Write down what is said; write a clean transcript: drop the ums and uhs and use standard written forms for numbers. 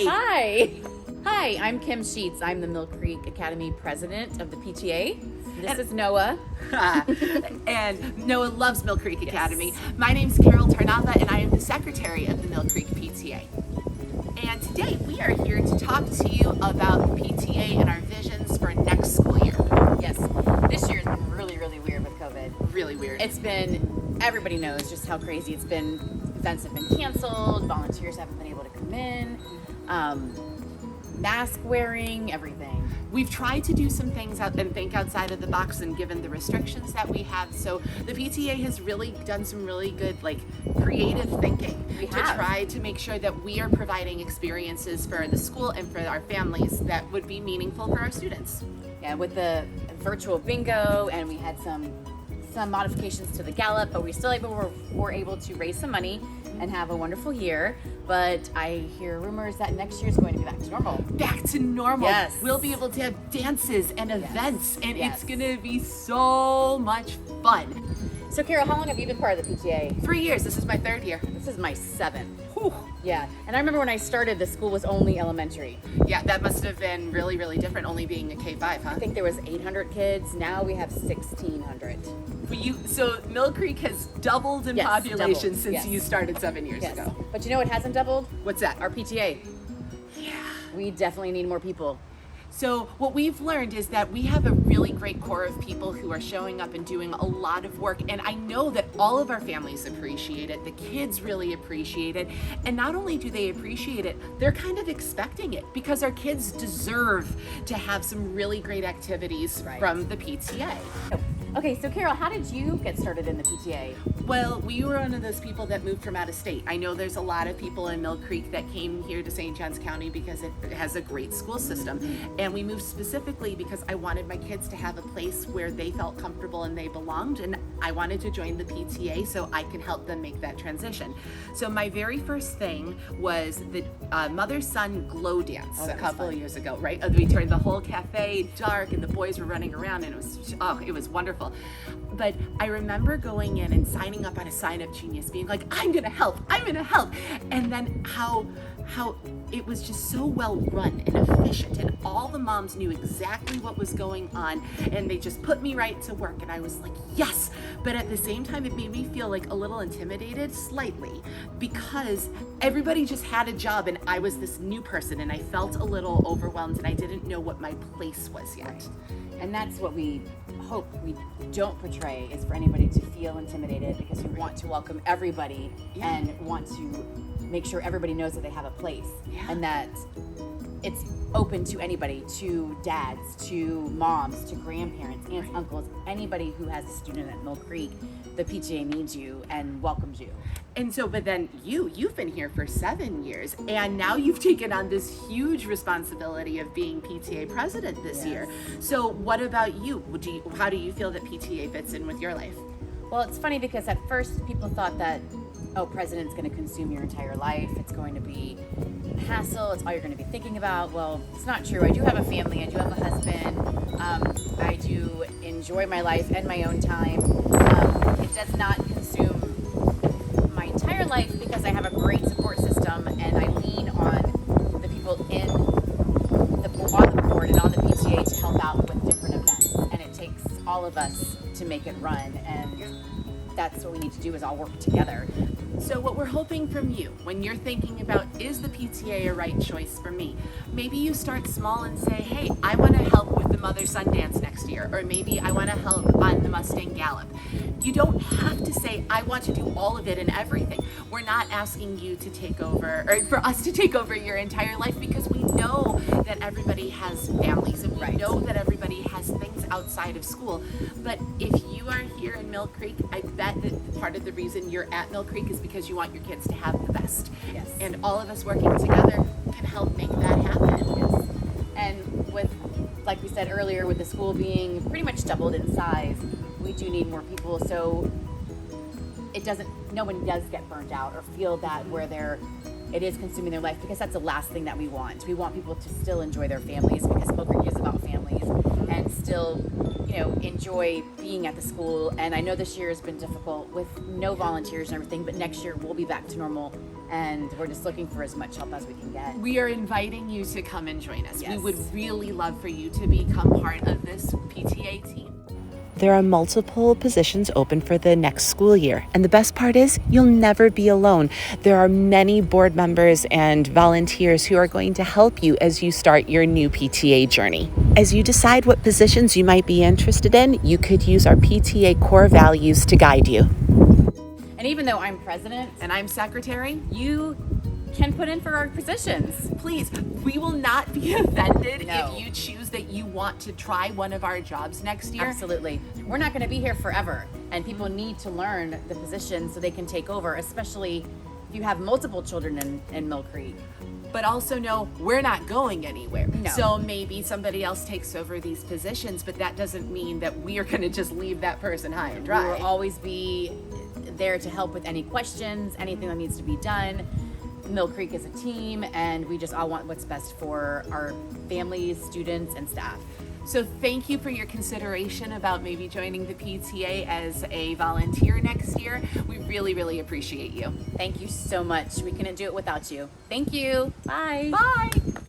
Hi. Hi, I'm Kim Sheets. I'm the Mill Creek Academy president of the PTA. This is Noah. And Noah loves Mill Creek Academy. My name's Carol Tarnava, and I am the secretary of the Mill Creek PTA. And today we are here to talk to you about the PTA and our visions for next school year. Yes, this year's been really weird with COVID. Really weird. It's been, everybody knows just how crazy it's been. Events have been canceled, volunteers haven't been able to come in, mask wearing, everything. We've tried to do some things out and think outside of the box, and given the restrictions that we have, so the PTA has really done some really good, creative thinking to try to make sure that we are providing experiences for the school and for our families that would be meaningful for our students. Yeah, with the virtual bingo, and we had some modifications to the gallop, but we still were able to raise some money and have a wonderful year. But I hear rumors that next year is going to be back to normal. Back to normal. Yes. We'll be able to have dances and events, and Yes. it's going to be so much fun. So Carol, how long have you been part of the PTA? 3 years. This is my 3rd year. This is my 7th. Whew. Yeah, and I remember when I started, the school was only elementary. Yeah, that must have been really different, only being a K-5, huh? I think there was 800 kids. Now we have 1,600. So Mill Creek has doubled in Yes, population doubled, since yes. you started 7 years Yes, ago. but you know what hasn't doubled? What's that? Our PTA. Yeah. We definitely need more people. So what we've learned is that we have a really great core of people who are showing up and doing a lot of work. And I know that all of our families appreciate it. The kids really appreciate it. And not only do they appreciate it, they're kind of expecting it, because our kids deserve to have some really great activities from the PTA. Okay, so Carol, how did you get started in the PTA? Well, we were one of those people that moved from out of state. I know there's a lot of people in Mill Creek that came here to St. Johns County because it has a great school system. And we moved specifically because I wanted my kids to have a place where they felt comfortable and they belonged. And I wanted to join the PTA so I can help them make that transition. So my very first thing was the mother-son glow dance a couple of years ago, right? We turned the whole cafe dark and the boys were running around, and it was wonderful. But I remember going in and signing up on a Sign Up Genius, being like, I'm gonna help. And then how it was just so well run and efficient, and all the moms knew exactly what was going on, and they just put me right to work, and I was like, yes. But at the same time, it made me feel like a little intimidated, slightly, because everybody just had a job and I was this new person, and I felt a little overwhelmed, and I didn't know what my place was yet. And that's what we hope we don't portray, is for anybody to feel intimidated, because we want to welcome everybody and want to make sure everybody knows that they have a place and that it's open to anybody, to dads, to moms, to grandparents, aunts, uncles, anybody who has a student at Mill Creek. The PTA needs you and welcomes you. And so, but then you've been here for 7 years, and now you've taken on this huge responsibility of being PTA president this year. So what about you? How do you feel that PTA fits in with your life? Well, it's funny because at first people thought that, president's going to consume your entire life. It's going to be a hassle. It's all you're going to be thinking about. Well, it's not true. I do have a family. I do have a husband. I do enjoy my life and my own time. It does not consume my entire life because I have a great support system, and I lean on the people on the board and on the PTA to help out with different events. And it takes all of us to make it run, and that's what we need to do, is all work together. So what we're hoping from you, when you're thinking about, is the PTA a right choice for me? Maybe you start small and say, hey, I want to help with the mother-son dance next year, or maybe I want to help on the Mustang Gallop. You don't have to say, I want to do all of it and everything. We're not asking you to take over, or for us to take over your entire life, because we know that everybody has families, and we know that everybody has things outside of school. But if you are here in Mill Creek, I bet that part of the reason you're at Mill Creek is because you want your kids to have the best. Yes. And all of us working together can help make that happen. Yes. And with, like we said earlier, with the school being pretty much doubled in size, we do need more people, so no one does get burnt out or feel that it is consuming their life, because that's the last thing that we want. We want people to still enjoy their families, because Mill Creek is about families, and still enjoy being at the school. And I know this year has been difficult with no volunteers and everything, but next year we'll be back to normal, and we're just looking for as much help as we can get. We are inviting you to come and join us. Yes. We would really love for you to become part of this PTA team. There are multiple positions open for the next school year. And the best part is you'll never be alone. There are many board members and volunteers who are going to help you as you start your new PTA journey. As you decide what positions you might be interested in, you could use our PTA core values to guide you. And even though I'm president And I'm secretary. you can put in for our positions. Please, we will not be offended No. if you choose that you want to try one of our jobs next year. Absolutely. We're not going to be here forever, and people need to learn the position so they can take over, especially if you have multiple children in Mill Creek. But also know we're not going anywhere. No. So maybe somebody else takes over these positions, but that doesn't mean that we are going to just leave that person high and We dry. will always be there to help with any questions, anything that needs to be done. Mill Creek is a team, and we just all want what's best for our families, students, and staff. So thank you for your consideration about maybe joining the PTA as a volunteer next year. We really, really appreciate you. Thank you so much. We couldn't do it without you. Thank you. Bye. Bye.